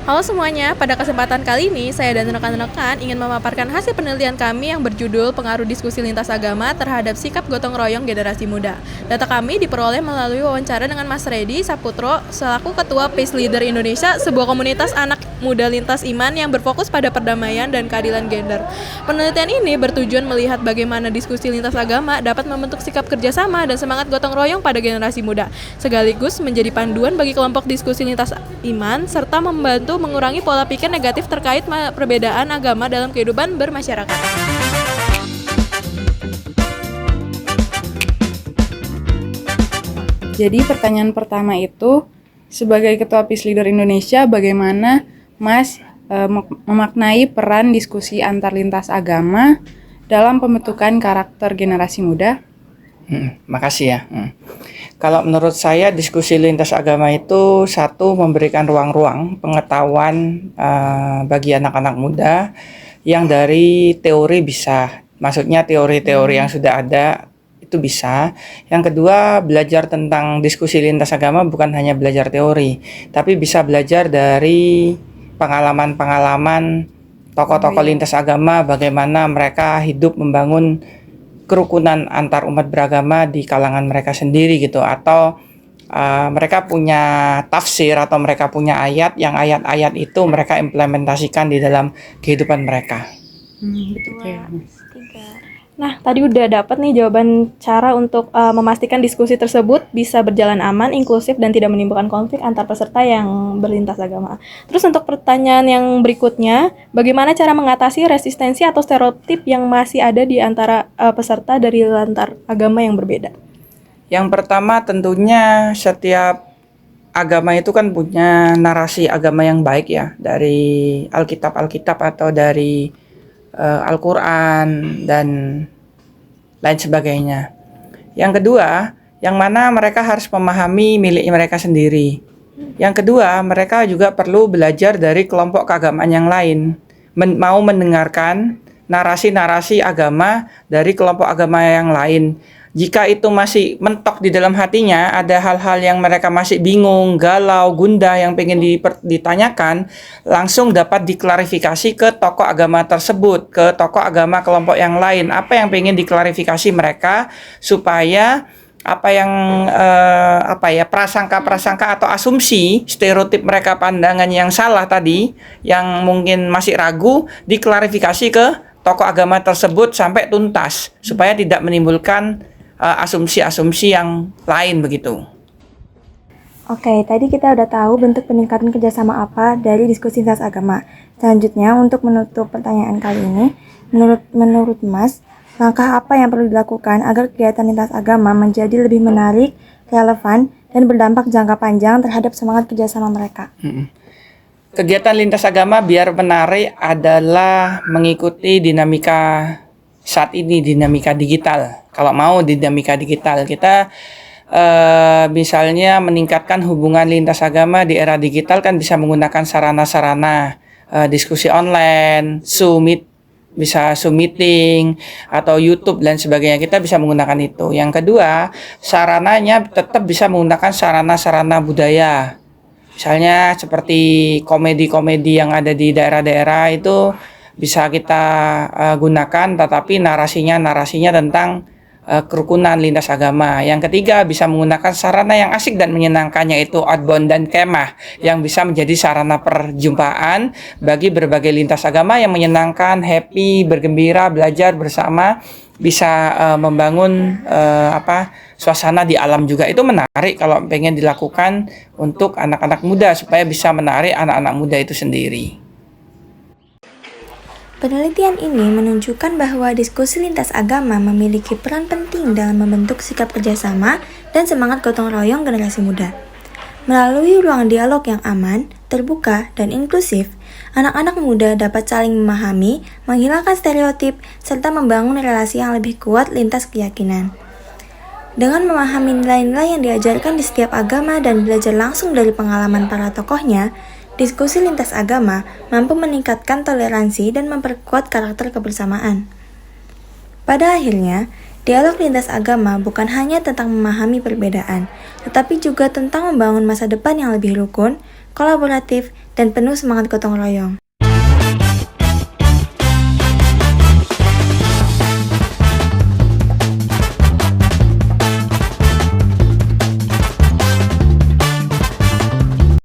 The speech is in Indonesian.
Halo semuanya, pada kesempatan kali ini saya dan rekan-rekan ingin memaparkan hasil penelitian kami yang berjudul Pengaruh Diskusi Lintas Agama Terhadap Sikap Gotong Royong Generasi Muda. Data kami diperoleh melalui wawancara dengan Mas Redi Saputro selaku Ketua Peace Leader Indonesia, sebuah komunitas anak muda lintas iman yang berfokus pada perdamaian dan keadilan gender. Penelitian ini bertujuan melihat bagaimana diskusi lintas agama dapat membentuk sikap kerjasama dan semangat gotong royong pada generasi muda, sekaligus menjadi panduan bagi kelompok diskusi lintas iman serta membantu mengurangi pola pikir negatif terkait perbedaan agama dalam kehidupan bermasyarakat. Jadi pertanyaan pertama itu, sebagai Ketua Peace Leader Indonesia, bagaimana Mas memaknai peran diskusi antar lintas agama dalam pembentukan karakter generasi muda? Makasih ya. Kalau menurut saya diskusi lintas agama itu satu, memberikan ruang-ruang pengetahuan bagi anak-anak muda yang dari teori bisa, maksudnya teori-teori yang sudah ada itu bisa. Yang kedua, belajar tentang diskusi lintas agama bukan hanya belajar teori, tapi bisa belajar dari pengalaman-pengalaman tokoh-tokoh lintas agama, bagaimana mereka hidup membangun kerukunan antar umat beragama di kalangan mereka sendiri gitu, atau mereka punya tafsir atau mereka punya ayat yang ayat-ayat itu mereka implementasikan di dalam kehidupan mereka. Gitu ya. Nah, tadi udah dapat nih jawaban cara untuk memastikan diskusi tersebut bisa berjalan aman, inklusif, dan tidak menimbulkan konflik antar peserta yang berlintas agama. Terus untuk pertanyaan yang berikutnya, bagaimana cara mengatasi resistensi atau stereotip yang masih ada di antara peserta dari latar agama yang berbeda? Yang pertama tentunya setiap agama itu kan punya narasi agama yang baik ya, dari Alkitab atau dari Al-Quran dan lain sebagainya. Yang kedua, yang mana mereka harus memahami milik mereka sendiri. Yang kedua, mereka juga perlu belajar dari kelompok keagamaan yang lain, mau mendengarkan narasi-narasi agama dari kelompok agama yang lain. Jika itu masih mentok di dalam hatinya, ada hal-hal yang mereka masih bingung, galau, gundah yang pengen ditanyakan, langsung dapat diklarifikasi ke tokoh agama tersebut, ke tokoh agama kelompok yang lain. Apa yang pengen diklarifikasi mereka supaya prasangka-prasangka atau asumsi, stereotip mereka, pandangan yang salah tadi, yang mungkin masih ragu, diklarifikasi ke tokoh agama tersebut sampai tuntas supaya tidak menimbulkan asumsi-asumsi yang lain begitu. Oke, tadi kita udah tahu bentuk peningkatan kerjasama apa dari diskusi lintas agama. Selanjutnya, untuk menutup pertanyaan kali ini, menurut Mas, langkah apa yang perlu dilakukan agar kegiatan lintas agama menjadi lebih menarik, relevan, dan berdampak jangka panjang terhadap semangat kerjasama mereka? Kegiatan lintas agama biar menarik adalah mengikuti dinamika saat ini, dinamika digital. Kalau mau dinamika digital, kita misalnya meningkatkan hubungan lintas agama di era digital kan bisa menggunakan sarana-sarana diskusi online, bisa Zoom meeting atau YouTube dan sebagainya. Kita bisa menggunakan itu. Yang kedua, sarananya tetap bisa menggunakan sarana-sarana budaya. Misalnya seperti komedi-komedi yang ada di daerah-daerah itu bisa kita gunakan, tetapi narasinya tentang kerukunan lintas agama. Yang ketiga, bisa menggunakan sarana yang asik dan menyenangkan, yaitu outbound dan kemah, yang bisa menjadi sarana perjumpaan bagi berbagai lintas agama yang menyenangkan, happy, bergembira, belajar bersama, bisa membangun suasana di alam juga. Itu menarik kalau pengen dilakukan untuk anak-anak muda supaya bisa menarik anak-anak muda itu sendiri. Penelitian ini menunjukkan bahwa diskusi lintas agama memiliki peran penting dalam membentuk sikap kerjasama dan semangat gotong royong generasi muda. Melalui ruang dialog yang aman, terbuka, dan inklusif, anak-anak muda dapat saling memahami, menghilangkan stereotip, serta membangun relasi yang lebih kuat lintas keyakinan. Dengan memahami nilai-nilai yang diajarkan di setiap agama dan belajar langsung dari pengalaman para tokohnya, diskusi lintas agama mampu meningkatkan toleransi dan memperkuat karakter kebersamaan. Pada akhirnya, dialog lintas agama bukan hanya tentang memahami perbedaan, tetapi juga tentang membangun masa depan yang lebih rukun, kolaboratif, dan penuh semangat gotong royong.